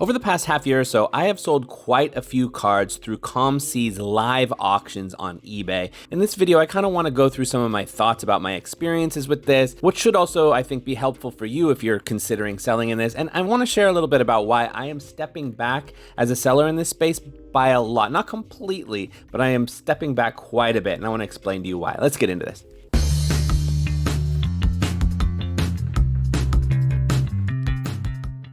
Over the past half year or so, I have sold quite a few cards through COMC's live auctions on eBay. In this video, I kind of want to go through some of my thoughts about my experiences with this, which should also, I think, be helpful for you if you're considering selling in this. And I want to share a little bit about why I am stepping back as a seller in this space by a lot. Not completely, but I am stepping back quite a bit, and I want to explain to you why. Let's get into this.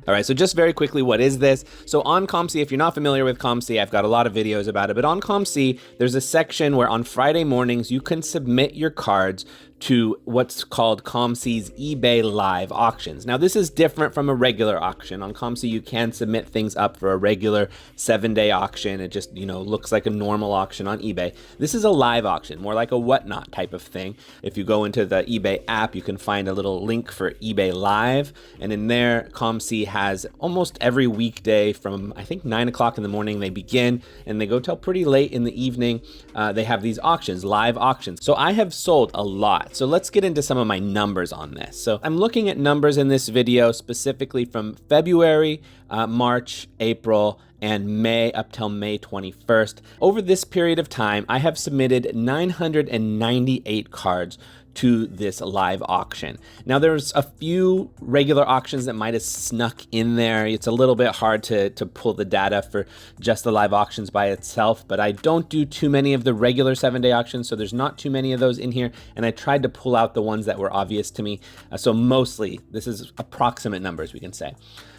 All right, so just very quickly, what is this? So on COMC, if you're not familiar with COMC, I've got a lot of videos about it, but on COMC, there's a section where on Friday mornings, you can submit your cards to what's called COMC's eBay live auctions. Now, this is different from a regular auction. On COMC, you can submit things up for a regular 7-day auction. It just, looks like a normal auction on eBay. This is a live auction, more like a whatnot type of thing. If you go into the eBay app, you can find a little link for eBay Live. And in there, COMC has almost every weekday from, I think, 9 o'clock in the morning, they begin, and they go till pretty late in the evening. They have these auctions, live auctions. So I have sold a lot. So let's get into some of my numbers on this. So I'm looking at numbers in this video specifically from February, March, April, and May up till May 21st. Over this period of time, I have submitted 998 cards to this live auction. Now, there's a few regular auctions that might have snuck in there. It's a little bit hard to pull the data for just the live auctions by itself, but I don't do too many of the regular 7-day auctions, so there's not too many of those in here, and I tried to pull out the ones that were obvious to me. So mostly, this is approximate numbers, we can say.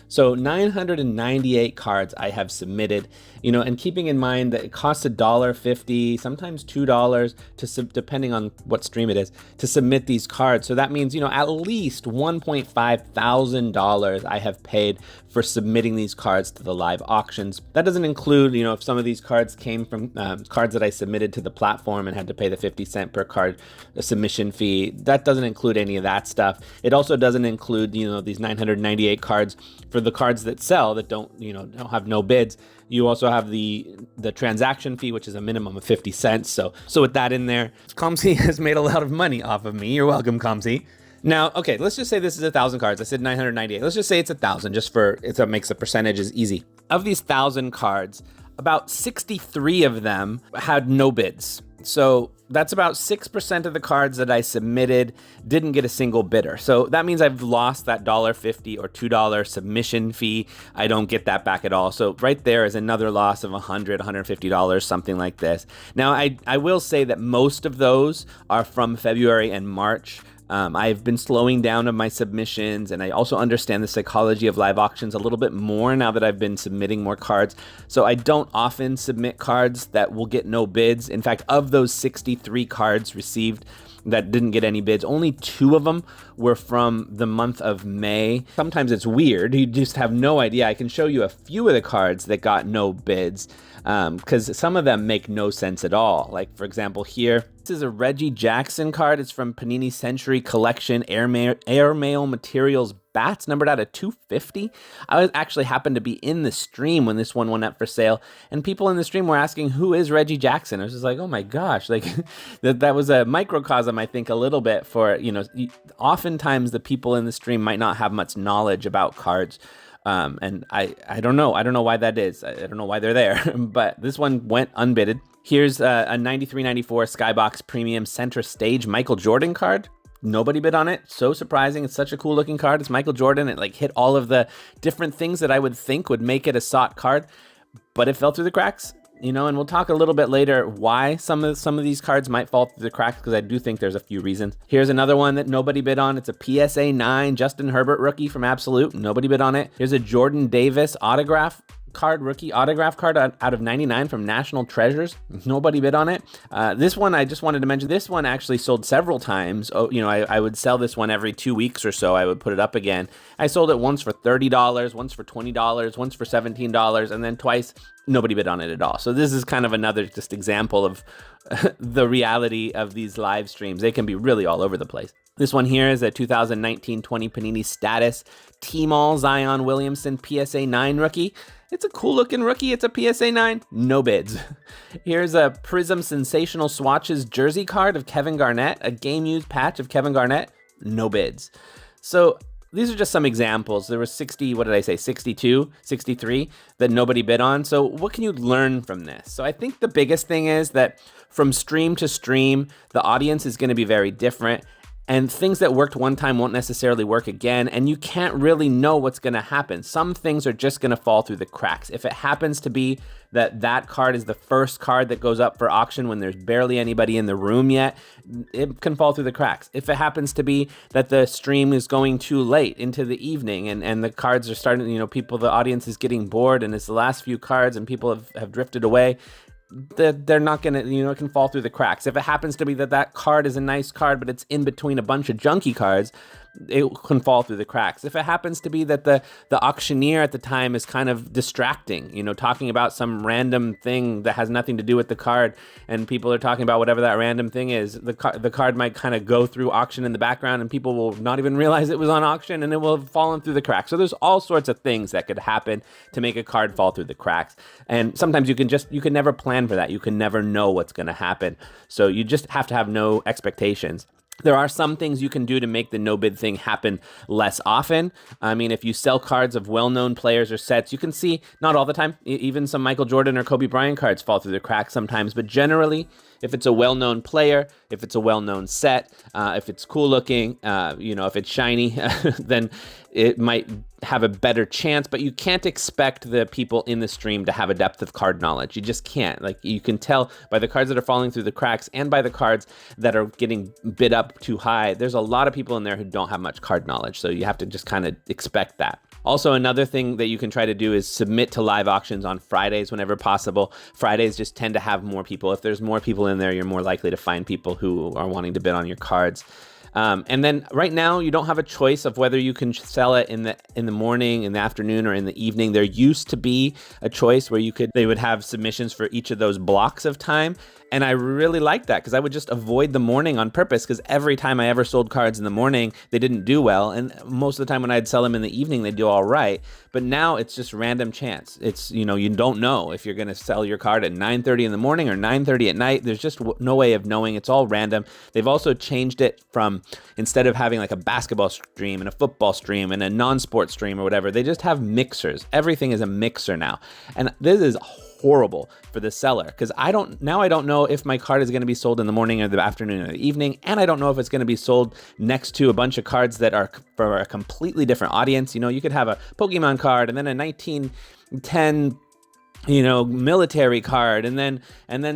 So 998 cards I have submitted, and keeping in mind that it costs $1.50, sometimes $2 depending on what stream it is, to submit these cards. So that means, at least $1.5 thousand I have paid for submitting these cards to the live auctions. That doesn't include, if some of these cards came from cards that I submitted to the platform and had to pay the 50 cent per card submission fee. That doesn't include any of that stuff. It also doesn't include, these 998 cards for the cards that sell that don't have no bids. You also have the transaction fee, which is a minimum of 50 cents. So with that in there, COMC has made a lot of money off of me. You're welcome, COMC. Now, okay, let's just say this is 1,000 cards. I said 998. Let's just say it's 1,000, just for it makes the percentages easy. Of these 1,000 cards, about 63 of them had no bids. So that's about 6% of the cards that I submitted didn't get a single bidder. So that means I've lost that $1.50 or $2 submission fee. I don't get that back at all. So right there is another loss of $100, $150, something like this. Now, I will say that most of those are from February and March. I've been slowing down on my submissions, and I also understand the psychology of live auctions a little bit more now that I've been submitting more cards. So I don't often submit cards that will get no bids. In fact, of those 63 cards received that didn't get any bids, only 2 of them were from the month of May. Sometimes it's weird. You just have no idea. I can show you a few of the cards that got no bids because some of them make no sense at all. Like, for example, here, this is a Reggie Jackson card. It's from Panini Century Collection Airmail Materials Bats, numbered out of 250. I actually happened to be in the stream when this one went up for sale, and people in the stream were asking, who is Reggie Jackson? I was just like, oh my gosh, like that was a microcosm, I think, a little bit for, oftentimes the people in the stream might not have much knowledge about cards. And I don't know. I don't know why that is. I don't know why they're there, but this one went unbidded. Here's a 93-94 Skybox Premium Center Stage Michael Jordan card. Nobody bid on it. So surprising. It's such a cool looking card. It's Michael Jordan. It hit all of the different things that I would think would make it a sought card, but it fell through the cracks. And we'll talk a little bit later why some of these cards might fall through the cracks, because I do think there's a few reasons. Here's another one that nobody bid on. It's a PSA 9 Justin Herbert rookie from Absolute. Nobody bid on it. Here's a Jordan Davis rookie autograph card out of 99 from National Treasures. Nobody bid on it. This one, I just wanted to mention, this one actually sold several times. I would sell this one every 2 weeks or so. I would put it up again. I sold it once for $30, once for $20, once for $17, and then twice nobody bid on it at all. So this is kind of another just example of the reality of these live streams. They can be really all over the place. This one here is a 2019-20 Panini Status T-Mall Zion Williamson PSA 9 rookie. It's a cool looking rookie. It's a PSA 9. No bids. Here's a Prism Sensational Swatches jersey card of Kevin Garnett, a game used patch of Kevin Garnett. No bids. So these are just some examples. There was 60, what did I say, 62, 63 that nobody bid on. So what can you learn from this? So I think the biggest thing is that from stream to stream, the audience is going to be very different. And things that worked one time won't necessarily work again, and you can't really know what's gonna happen. Some things are just gonna fall through the cracks. If it happens to be that that card is the first card that goes up for auction when there's barely anybody in the room yet, it can fall through the cracks. If it happens to be that the stream is going too late into the evening and the cards are starting, the audience is getting bored and it's the last few cards and people have drifted away, they're not gonna, it can fall through the cracks. If it happens to be that card is a nice card, but it's in between a bunch of junky cards, it can fall through the cracks. If it happens to be that the auctioneer at the time is kind of distracting, talking about some random thing that has nothing to do with the card, and people are talking about whatever that random thing is, the card might kind of go through auction in the background, and people will not even realize it was on auction, and it will have fallen through the cracks. So there's all sorts of things that could happen to make a card fall through the cracks. And sometimes you can never plan for that. You can never know what's going to happen. So you just have to have no expectations. There are some things you can do to make the no bid thing happen less often. I mean, if you sell cards of well-known players or sets, you can see, not all the time, even some Michael Jordan or Kobe Bryant cards fall through the cracks sometimes, but generally, if it's a well-known player, if it's a well-known set, if it's cool looking, if it's shiny, then it might have a better chance, but you can't expect the people in the stream to have a depth of card knowledge. You just can't. Like, you can tell by the cards that are falling through the cracks and by the cards that are getting bid up too high. There's a lot of people in there who don't have much card knowledge, so you have to just kind of expect that. Also, another thing that you can try to do is submit to live auctions on Fridays whenever possible. Fridays just tend to have more people. If there's more people in there, you're more likely to find people who are wanting to bid on your cards. And then right now you don't have a choice of whether you can sell it in the morning, in the afternoon, or in the evening. There used to be a choice where they would have submissions for each of those blocks of time. And I really liked that because I would just avoid the morning on purpose, because every time I ever sold cards in the morning, they didn't do well. And most of the time when I'd sell them in the evening, they'd do all right. But now it's just random chance. It's, you don't know if you're going to sell your card at 9:30 in the morning or 9:30 at night. There's just no way of knowing. It's all random. They've also changed it from, instead of having like a basketball stream and a football stream and a non-sport stream or whatever, they just have mixers. Everything is a mixer now. And this is horrible for the seller, because I don't know if my card is going to be sold in the morning or the afternoon or the evening, and I don't know if it's going to be sold next to a bunch of cards that are for a completely different audience. You could have a Pokemon card and then a 1910 military card, and then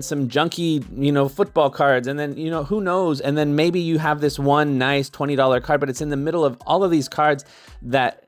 some junky, football cards, and then, who knows? And then maybe you have this one nice $20 card, but it's in the middle of all of these cards that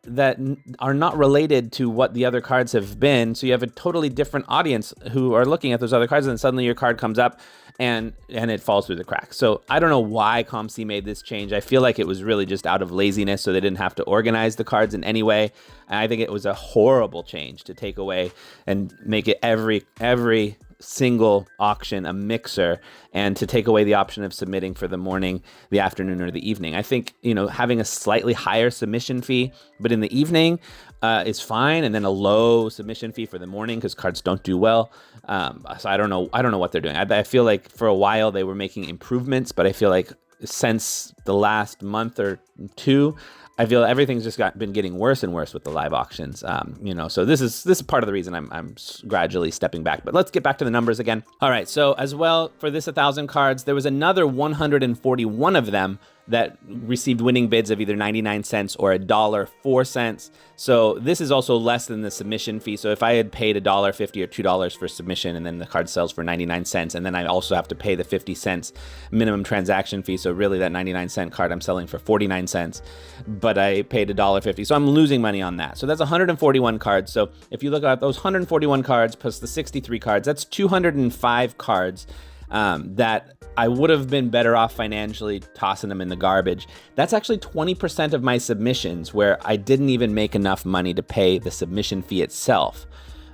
are not related to what the other cards have been. So you have a totally different audience who are looking at those other cards, and then suddenly your card comes up and it falls through the cracks. So I don't know why COMC made this change. I feel like it was really just out of laziness, so they didn't have to organize the cards in any way. And I think it was a horrible change to take away and make it every single auction a mixer, and to take away the option of submitting for the morning, the afternoon, or the evening. I think, having a slightly higher submission fee, but in the evening is fine, and then a low submission fee for the morning because cards don't do well. So I don't know what they're doing. I feel like for a while they were making improvements, but I feel like since the last month or two, I feel everything's just been getting worse and worse with the live auctions. So this is part of the reason I'm gradually stepping back. But let's get back to the numbers again. All right, so as well, for this 1,000 cards, there was another 141 of them that received winning bids of either 99 cents or $1.04. So this is also less than the submission fee. So if I had paid $1.50 or $2 for submission, and then the card sells for 99 cents, and then I also have to pay the 50 cents minimum transaction fee. So really that 99-cent card I'm selling for 49 cents, but I paid $1.50. So I'm losing money on that. So that's 141 cards. So if you look at those 141 cards plus the 63 cards, that's 205 cards that I would have been better off financially tossing them in the garbage. That's actually 20% of my submissions where I didn't even make enough money to pay the submission fee itself.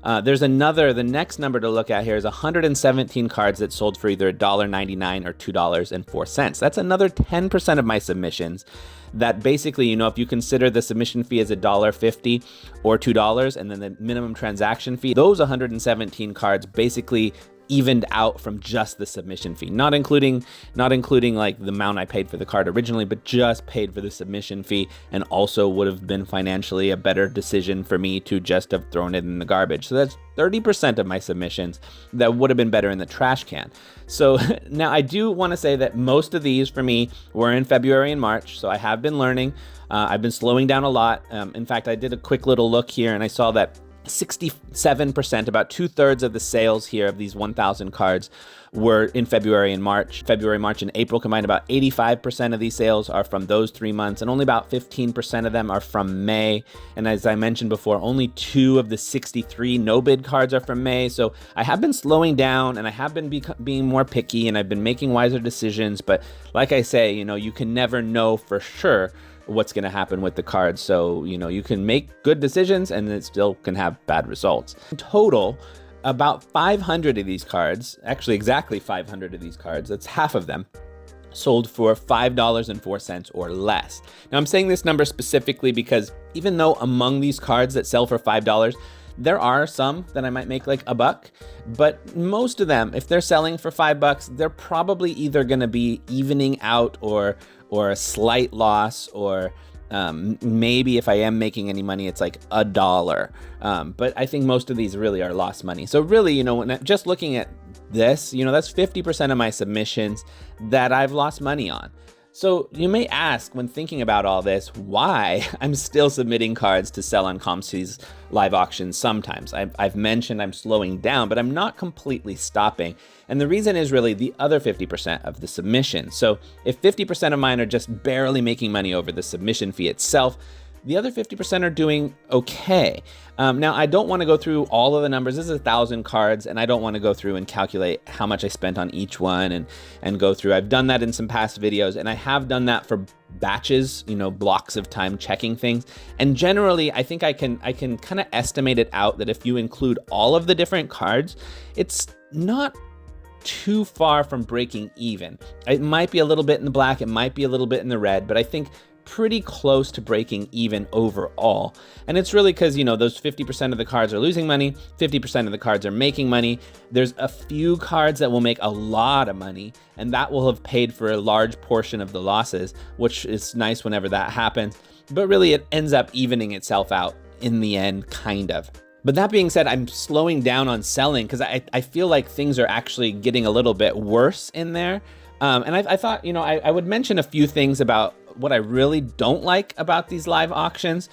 The next number to look at here is 117 cards that sold for either $1.99 or $2.04. That's another 10% of my submissions that basically, if you consider the submission fee as $1.50 or $2, and then the minimum transaction fee, those 117 cards basically evened out from just the submission fee, not including like the amount I paid for the card originally, but just paid for the submission fee, and also would have been financially a better decision for me to just have thrown it in the garbage. So that's 30% of my submissions that would have been better in the trash can. So now I do want to say that most of these for me were in February and March. So I have been learning. I've been slowing down a lot. In fact, I did a quick little look here and I saw that 67%, about 2/3 of the sales here of these 1,000 cards were in February and March. February, March, and April combined, about 85% of these sales are from those 3 months, and only about 15% of them are from May. And as I mentioned before, only 2 of the 63 no-bid cards are from May. So I have been slowing down, and I have been being more picky, and I've been making wiser decisions. But like I say, you can never know for sure what's going to happen with the cards. So, you can make good decisions and it still can have bad results. In total, about 500 of these cards, actually exactly 500 of these cards, that's half of them, sold for $5.04 or less. Now, I'm saying this number specifically because even though among these cards that sell for $5, there are some that I might make like $1, but most of them, if they're selling for $5, they're probably either going to be evening out or a slight loss, or maybe if I am making any money, it's like $1. But I think most of these really are lost money. So really, when just looking at this, that's 50% of my submissions that I've lost money on. So you may ask, when thinking about all this, why I'm still submitting cards to sell on COMC's live auctions sometimes. I've mentioned I'm slowing down, but I'm not completely stopping. And the reason is really the other 50% of the submissions. So if 50% of mine are just barely making money over the submission fee itself, the other 50% are doing okay. Now, I don't want to go through all of the numbers. This is 1,000 cards, and I don't want to go through and calculate how much I spent on each one and go through. I've done that in some past videos, and I have done that for batches, blocks of time checking things. And generally, I think I can kind of estimate it out that if you include all of the different cards, it's not too far from breaking even. It might be a little bit in the black, it might be a little bit in the red, but I think pretty close to breaking even overall. And it's really because, those 50% of the cards are losing money, 50% of the cards are making money. There's a few cards that will make a lot of money, and that will have paid for a large portion of the losses, which is nice whenever that happens. But really, it ends up evening itself out in the end, kind of. But that being said, I'm slowing down on selling because I feel like things are actually getting a little bit worse in there. And I thought, I would mention a few things about what I really don't like about these live auctions,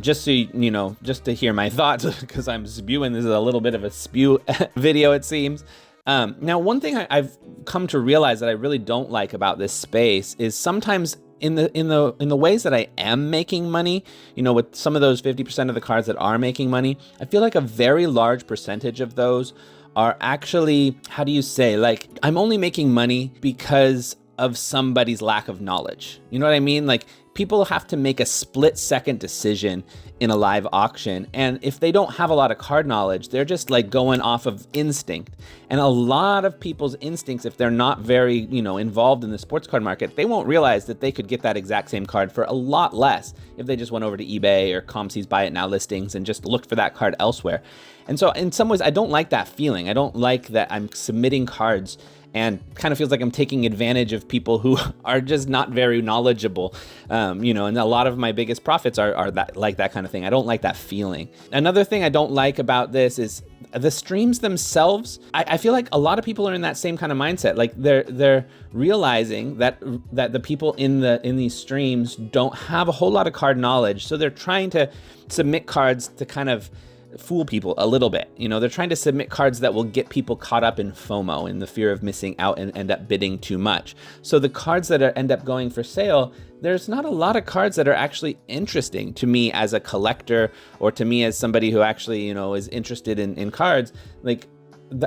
just so just to hear my thoughts, because I'm spewing. This is a little bit of a spew video, it seems. Now, one thing I've come to realize that I really don't like about this space is sometimes in the ways that I am making money, with some of those 50% of the cards that are making money, I feel like a very large percentage of those are actually, how do you say, like, I'm only making money because of somebody's lack of knowledge. You know what I mean? Like, people have to make a split-second decision in a live auction, and if they don't have a lot of card knowledge, they're just like going off of instinct. And a lot of people's instincts, if they're not very, involved in the sports card market, they won't realize that they could get that exact same card for a lot less if they just went over to eBay or COMC's Buy It Now listings and just looked for that card elsewhere. And so in some ways, I don't like that feeling. I don't like that I'm submitting cards and kind of feels like I'm taking advantage of people who are just not very knowledgeable, and a lot of my biggest profits are that, like that kind of thing. I don't like that feeling. Another thing I don't like about this is the streams themselves. I feel like a lot of people are in that same kind of mindset. Like they're realizing that the people in these streams don't have a whole lot of card knowledge, so they're trying to submit cards to kind of fool people a little bit. They're trying to submit cards that will get people caught up in FOMO, in the fear of missing out, and end up bidding too much. So the cards that end up going for sale, there's not a lot of cards that are actually interesting to me as a collector, or to me as somebody who actually, is interested in cards. Like,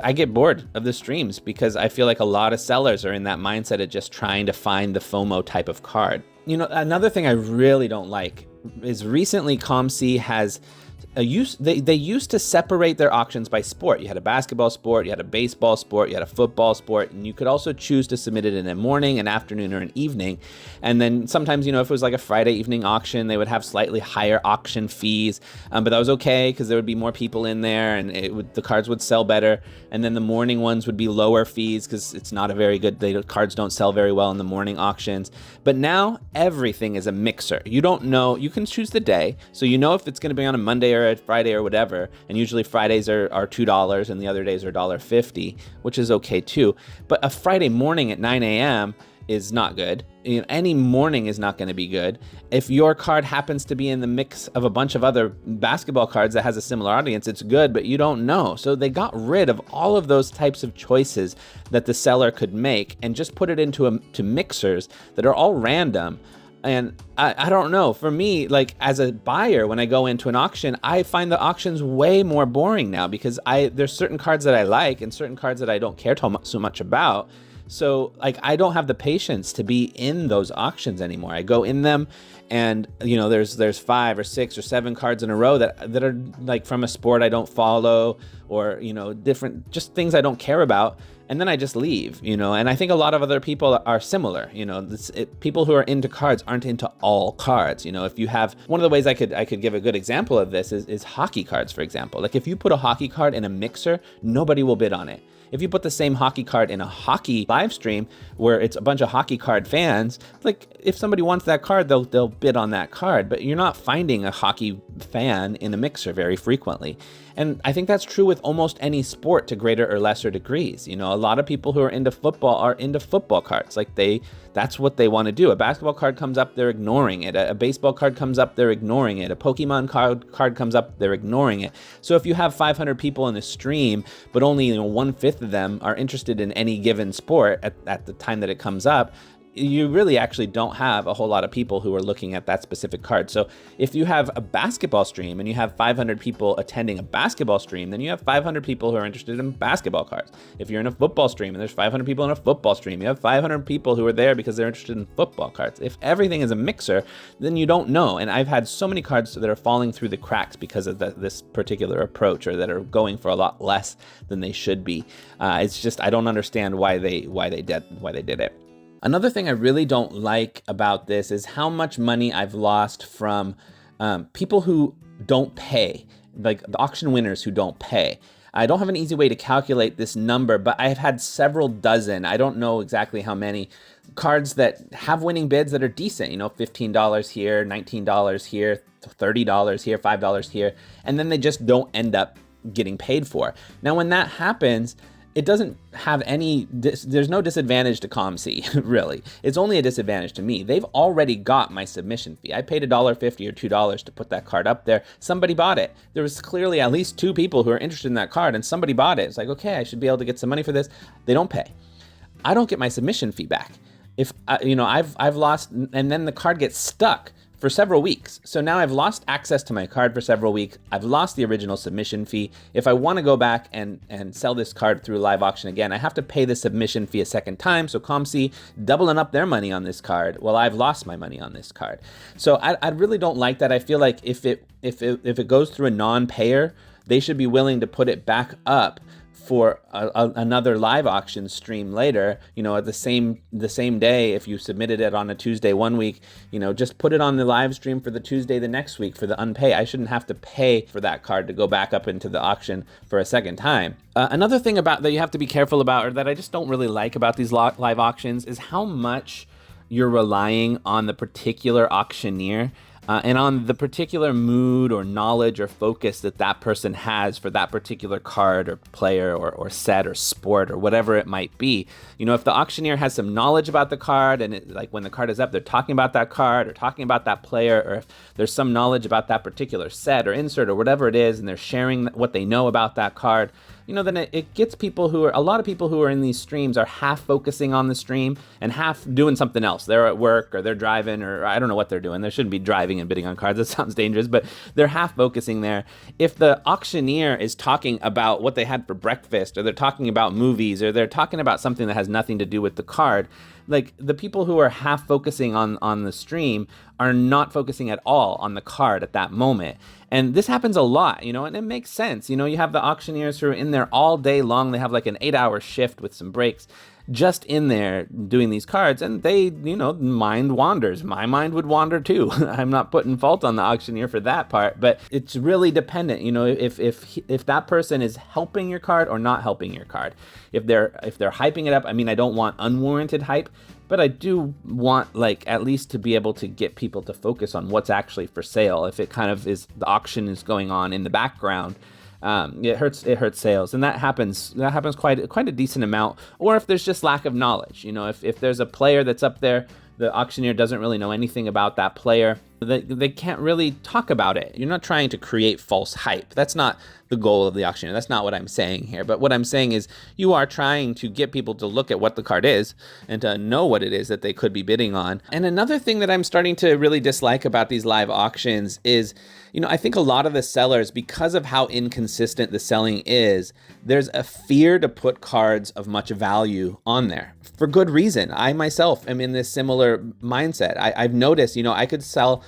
I get bored of the streams because I feel like a lot of sellers are in that mindset of just trying to find the FOMO type of card. Another thing I really don't like is recently COMC has they used to separate their auctions by sport. You had a basketball sport, you had a baseball sport, you had a football sport, and you could also choose to submit it in a morning, an afternoon, or an evening. And then sometimes, if it was like a Friday evening auction, they would have slightly higher auction fees, but that was okay because there would be more people in there, and the cards would sell better. And then the morning ones would be lower fees because it's not a very good, the cards don't sell very well in the morning auctions. But now everything is a mixer. You don't know, you can choose the day, so if it's going to be on a Monday or a Friday or whatever, and usually Fridays are $2 and the other days are $1.50, which is okay too. But a Friday morning at 9 a.m. is not good. Any morning is not going to be good. If your card happens to be in the mix of a bunch of other basketball cards that has a similar audience, it's good, but you don't know. So they got rid of all of those types of choices that the seller could make and just put it into to mixers that are all random. And I don't know, for me, like as a buyer, when I go into an auction, I find the auctions way more boring now because there's certain cards that I like and certain cards that I don't care so much about. So like I don't have the patience to be in those auctions anymore. I go in them and there's 5 or 6 or 7 cards in a row that are like from a sport I don't follow, or different just things I don't care about, and then I just leave. And I think a lot of other people are similar. People who are into cards aren't into all cards. If you have, one of the ways I could give a good example of this is hockey cards, for example. Like if you put a hockey card in a mixer, nobody will bid on it. If you put the same hockey card in a hockey live stream where it's a bunch of hockey card fans, like if somebody wants that card, they'll bid on that card, but you're not finding a hockey fan in a mixer very frequently. And I think that's true with almost any sport to greater or lesser degrees. A lot of people who are into football are into football cards. Like that's what they want to do. A basketball card comes up, they're ignoring it. A baseball card comes up, they're ignoring it. A Pokemon card comes up, they're ignoring it. So if you have 500 people in the stream, but only 1/5 of them are interested in any given sport at the time that it comes up, you really actually don't have a whole lot of people who are looking at that specific card. So if you have a basketball stream and you have 500 people attending a basketball stream, then you have 500 people who are interested in basketball cards. If you're in a football stream and there's 500 people in a football stream, you have 500 people who are there because they're interested in football cards. If everything is a mixer, then you don't know. And I've had so many cards that are falling through the cracks because of this particular approach, or that are going for a lot less than they should be. It's just, I don't understand why they did it. Another thing I really don't like about this is how much money I've lost from people who don't pay, like the auction winners who don't pay. I don't have an easy way to calculate this number, but I've had several dozen, I don't know exactly how many, cards that have winning bids that are decent, $15 here, $19 here, $30 here, $5 here, and then they just don't end up getting paid for. Now, when that happens, it doesn't have there's no disadvantage to COMC, really. It's only a disadvantage to me. They've already got my submission fee. I paid $1.50 or $2 to put that card up there. Somebody bought it. There was clearly at least 2 people who are interested in that card, and somebody bought it. It's like, okay, I should be able to get some money for this. They don't pay. I don't get my submission fee back. If I've lost, and then the card gets stuck for several weeks. So now I've lost access to my card for several weeks. I've lost the original submission fee. If I want to go back and sell this card through live auction again, I have to pay the submission fee a second time. So COMC doubling up their money on this card. Well, I've lost my money on this card. So I really don't like that. I feel like if it goes through a non-payer, they should be willing to put it back up for another live auction stream later, at the same day. If you submitted it on a Tuesday one week, just put it on the live stream for the Tuesday the next week for the unpay. I shouldn't have to pay for that card to go back up into the auction for a second time. Another thing about that you have to be careful about, or that I just don't really like about these live auctions, is how much you're relying on the particular auctioneer and on the particular mood or knowledge or focus that person has for that particular card or player or set or sport or whatever it might be. If the auctioneer has some knowledge about the card, and like when the card is up, they're talking about that card or talking about that player, or if there's some knowledge about that particular set or insert or whatever it is, and they're sharing what they know about that card, then it gets a lot of people who are in these streams are half focusing on the stream and half doing something else. They're at work, or they're driving, or I don't know what they're doing. They shouldn't be driving and bidding on cards. That sounds dangerous, but they're half focusing there. If the auctioneer is talking about what they had for breakfast, or they're talking about movies, or they're talking about something that has nothing to do with the card, like the people who are half focusing on the stream are not focusing at all on the card at that moment. And this happens a lot, and it makes sense. You have the auctioneers who are in there all day long. They have like an 8-hour shift with some breaks, just in there doing these cards, and they, mind wanders. My mind would wander too. I'm not putting fault on the auctioneer for that part, but it's really dependent, if that person is helping your card or not helping your card. If they're hyping it up, I don't want unwarranted hype, but I do want at least to be able to get people to focus on what's actually for sale. If it kind of is, the auction is going on in the background, it hurts sales, and that happens quite a decent amount. Or if there's just lack of knowledge, if there's a player that's up there, the auctioneer doesn't really know anything about that player, they can't really talk about it. You're not trying to create false hype. That's not the goal of the auctioneer. That's not what I'm saying here. But what I'm saying is you are trying to get people to look at what the card is and to know what it is that they could be bidding on. And another thing that I'm starting to really dislike about these live auctions is, I think a lot of the sellers, because of how inconsistent the selling is, there's a fear to put cards of much value on there for good reason. I myself am in this similar mindset. I've noticed, I could sell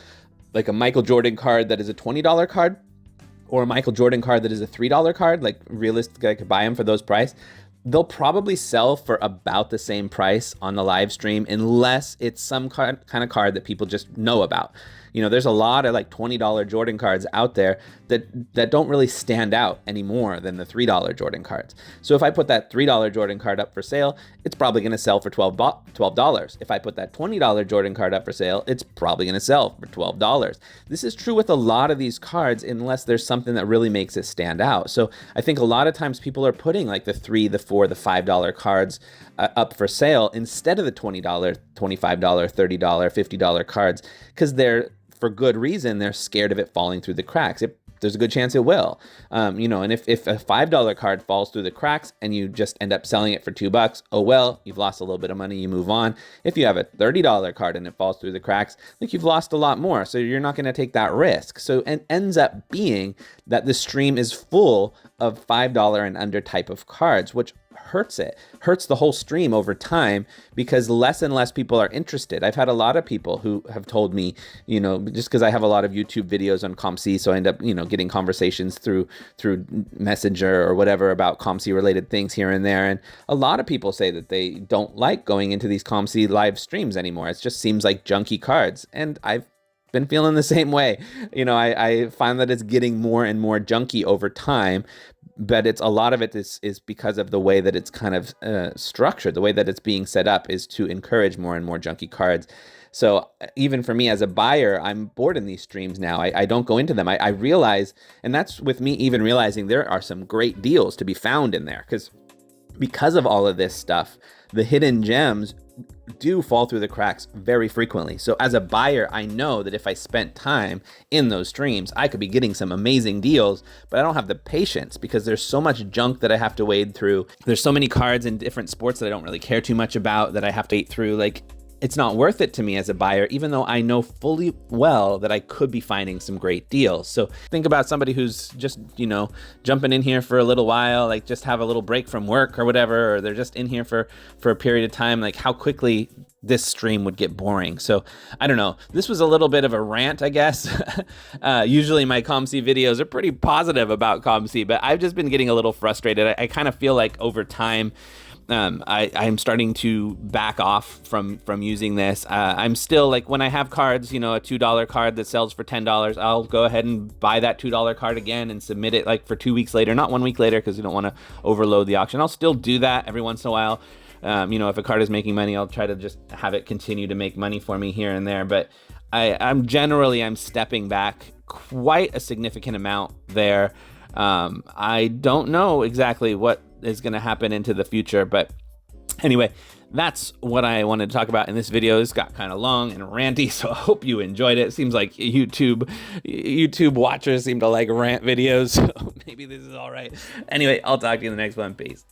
like a Michael Jordan card that is a $20 card, or a Michael Jordan card that is a $3 card. Like realistically, I could buy them for those price. They'll probably sell for about the same price on the live stream, unless it's some kind of card that people just know about. There's a lot of like $20 Jordan cards out there that don't really stand out any more than the $3 Jordan cards. So if I put that $3 Jordan card up for sale, it's probably going to sell for $12. If I put that $20 Jordan card up for sale, it's probably going to sell for $12. This is true with a lot of these cards, unless there's something that really makes it stand out. So I think a lot of times people are putting like the $3, the $4, the $5 cards up for sale instead of the $20, $25, $30, $50 cards, because for good reason, they're scared of it falling through the cracks. There's a good chance it will, and if a $5 card falls through the cracks and you just end up selling it for $2, oh well, you've lost a little bit of money, you move on. If you have a $30 card and it falls through the cracks, you've lost a lot more, so you're not going to take that risk. So it ends up being that the stream is full of $5 and under type of cards, which hurts the whole stream over time, because less and less people are interested. I've had a lot of people who have told me, just because I have a lot of YouTube videos on COMC, so I end up, getting conversations through Messenger or whatever about COMC related things here and there. And a lot of people say that they don't like going into these COMC live streams anymore. It just seems like junky cards. And I've been feeling the same way. I find that it's getting more and more junky over time, but a lot of it is because of the way that it's kind of structured. The way that it's being set up is to encourage more and more junky cards. So even for me as a buyer, I'm bored in these streams now. I don't go into them. I realize, and that's with me even realizing there are some great deals to be found in there, because of all of this stuff, the hidden gems do fall through the cracks very frequently. So as a buyer, I know that if I spent time in those streams, I could be getting some amazing deals, but I don't have the patience because there's so much junk that I have to wade through. There's so many cards in different sports that I don't really care too much about that I have to eat through. It's not worth it to me as a buyer, even though I know fully well that I could be finding some great deals. So think about somebody who's just, jumping in here for a little while, just have a little break from work or whatever, or they're just in here for a period of time, how quickly this stream would get boring. So I don't know. This was a little bit of a rant, I guess. Usually my COMC videos are pretty positive about COMC, but I've just been getting a little frustrated. I kind of feel like over time, I'm starting to back off from using this. I'm still when I have cards, a $2 card that sells for $10, I'll go ahead and buy that $2 card again and submit it for 2 weeks later, not 1 week later, because you don't want to overload the auction. I'll still do that every once in a while. If a card is making money, I'll try to just have it continue to make money for me here and there. But I'm stepping back quite a significant amount there. I don't know exactly what is going to happen into the future, but anyway, that's what I wanted to talk about in this video. This got kind of long and ranty, so I hope you enjoyed it. It seems like YouTube watchers seem to like rant videos, so maybe this is all right. Anyway, I'll talk to you in the next one. Peace.